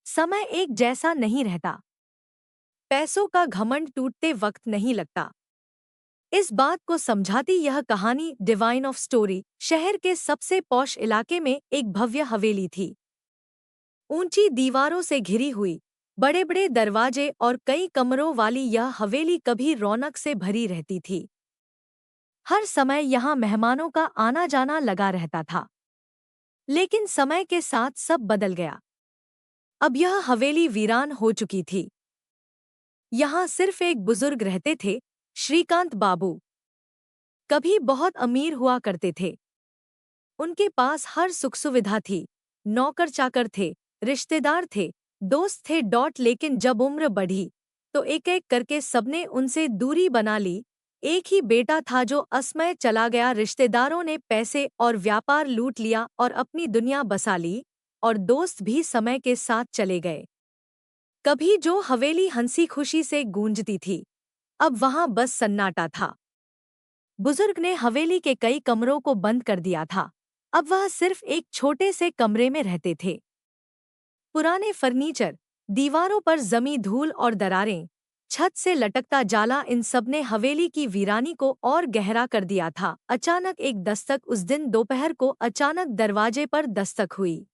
समय एक जैसा नहीं रहता। पैसों का घमंड टूटते वक्त नहीं लगता। इस बात को समझाती यह कहानी डिवाइन ऑफ स्टोरी। शहर के सबसे पॉश इलाके में एक भव्य हवेली थी। ऊंची दीवारों से घिरी हुई, बड़े बड़े दरवाजे और कई कमरों वाली यह हवेली कभी रौनक से भरी रहती थी। हर समय यहाँ मेहमानों का आना जाना लगा रहता था। लेकिन समय के साथ सब बदल गया। अब यह हवेली वीरान हो चुकी थी। यहाँ सिर्फ एक बुजुर्ग रहते थे, श्रीकांत बाबू। कभी बहुत अमीर हुआ करते थे। उनके पास हर सुख सुविधा थी, नौकर चाकर थे, रिश्तेदार थे, दोस्त थे। लेकिन जब उम्र बढ़ी तो एक एक करके सबने उनसे दूरी बना ली। एक ही बेटा था जो असमय चला गया। रिश्तेदारों ने पैसे और व्यापार लूट लिया और अपनी दुनिया बसा ली, और दोस्त भी समय के साथ चले गए। कभी जो हवेली हंसी खुशी से गूंजती थी, अब वहां बस सन्नाटा था। बुजुर्ग ने हवेली के कई कमरों को बंद कर दिया था। अब वह सिर्फ एक छोटे से कमरे में रहते थे। पुराने फर्नीचर, दीवारों पर जमी धूल और दरारें, छत से लटकता जाला, इन सब ने हवेली की वीरानी को और गहरा कर दिया था। अचानक एक दस्तक। उस दिन दोपहर को अचानक दरवाजे पर दस्तक हुई।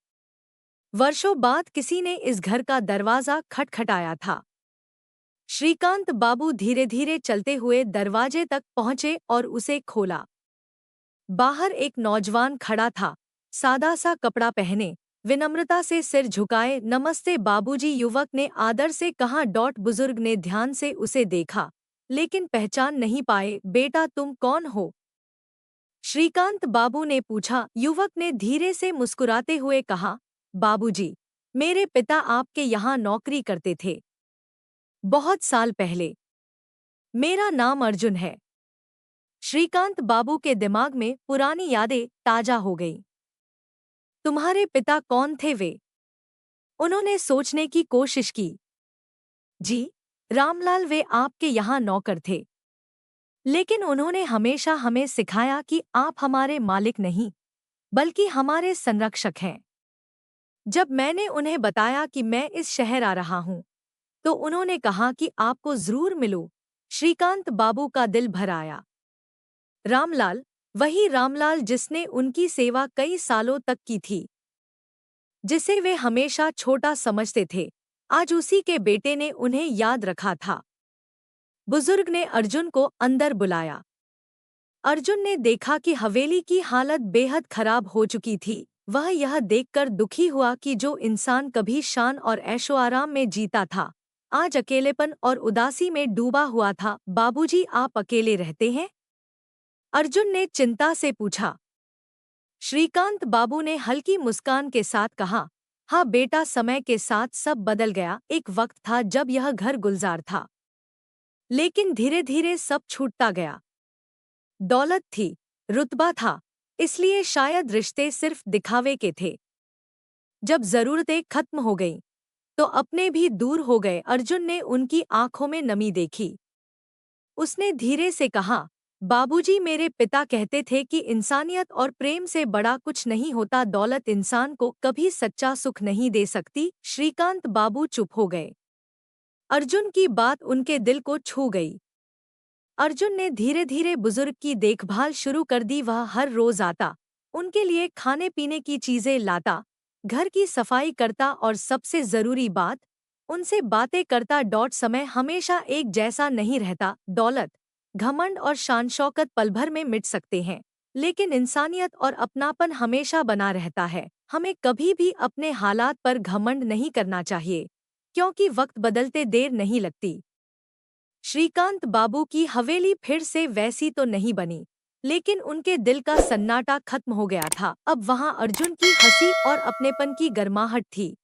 वर्षों बाद किसी ने इस घर का दरवाजा खटखटाया था। श्रीकांत बाबू धीरे धीरे चलते हुए दरवाजे तक पहुंचे और उसे खोला। बाहर एक नौजवान खड़ा था, सादा सा कपड़ा पहने, विनम्रता से सिर झुकाए। नमस्ते बाबूजी, युवक ने आदर से कहा। बुजुर्ग ने ध्यान से उसे देखा, लेकिन पहचान नहीं पाए। बेटा, तुम कौन हो? श्रीकांत बाबू ने पूछा। युवक ने धीरे से मुस्कुराते हुए कहा, बाबूजी, मेरे पिता आपके यहाँ नौकरी करते थे, बहुत साल पहले। मेरा नाम अर्जुन है। श्रीकांत बाबू के दिमाग में पुरानी यादें ताजा हो गईं। तुम्हारे पिता कौन थे वे? उन्होंने सोचने की कोशिश की। जी, रामलाल, वे आपके यहाँ नौकर थे। लेकिन उन्होंने हमेशा हमें सिखाया कि आप हमारे मालिक नहीं, बल्कि हमारे संरक्षक हैं। जब मैंने उन्हें बताया कि मैं इस शहर आ रहा हूँ, तो उन्होंने कहा कि आपको जरूर मिलूं। श्रीकांत बाबू का दिल भर आया। रामलाल, वही रामलाल जिसने उनकी सेवा कई सालों तक की थी, जिसे वे हमेशा छोटा समझते थे, आज उसी के बेटे ने उन्हें याद रखा था। बुजुर्ग ने अर्जुन को अंदर बुलाया। अर्जुन ने देखा कि हवेली की हालत बेहद खराब हो चुकी थी। वह यह देखकर दुखी हुआ कि जो इंसान कभी शान और ऐशोआराम में जीता था, आज अकेलेपन और उदासी में डूबा हुआ था। बाबूजी, आप अकेले रहते हैं? अर्जुन ने चिंता से पूछा। श्रीकांत बाबू ने हल्की मुस्कान के साथ कहा, हाँ बेटा, समय के साथ सब बदल गया। एक वक्त था जब यह घर गुलजार था, लेकिन धीरे धीरे सब छूटता गया। दौलत थी, रुतबा था, इसलिए शायद रिश्ते सिर्फ दिखावे के थे। जब जरूरतें खत्म हो गईं, तो अपने भी दूर हो गए। अर्जुन ने उनकी आंखों में नमी देखी। उसने धीरे से कहा, बाबूजी, मेरे पिता कहते थे कि इंसानियत और प्रेम से बड़ा कुछ नहीं होता। दौलत इंसान को कभी सच्चा सुख नहीं दे सकती। श्रीकांत बाबू चुप हो गए। अर्जुन की बात उनके दिल को छू गई। अर्जुन ने धीरे धीरे बुजुर्ग की देखभाल शुरू कर दी। वह हर रोज आता, उनके लिए खाने पीने की चीजें लाता, घर की सफाई करता और सबसे जरूरी बात, उनसे बातें करता। समय हमेशा एक जैसा नहीं रहता। दौलत, घमंड और शान शौकत पल भर में मिट सकते हैं, लेकिन इंसानियत और अपनापन हमेशा बना रहता है। हमें कभी भी अपने हालात पर घमंड नहीं करना चाहिए, क्योंकि वक्त बदलते देर नहीं लगती। श्रीकांत बाबू की हवेली फिर से वैसी तो नहीं बनी, लेकिन उनके दिल का सन्नाटा खत्म हो गया था। अब वहां अर्जुन की हंसी और अपनेपन की गर्माहट थी।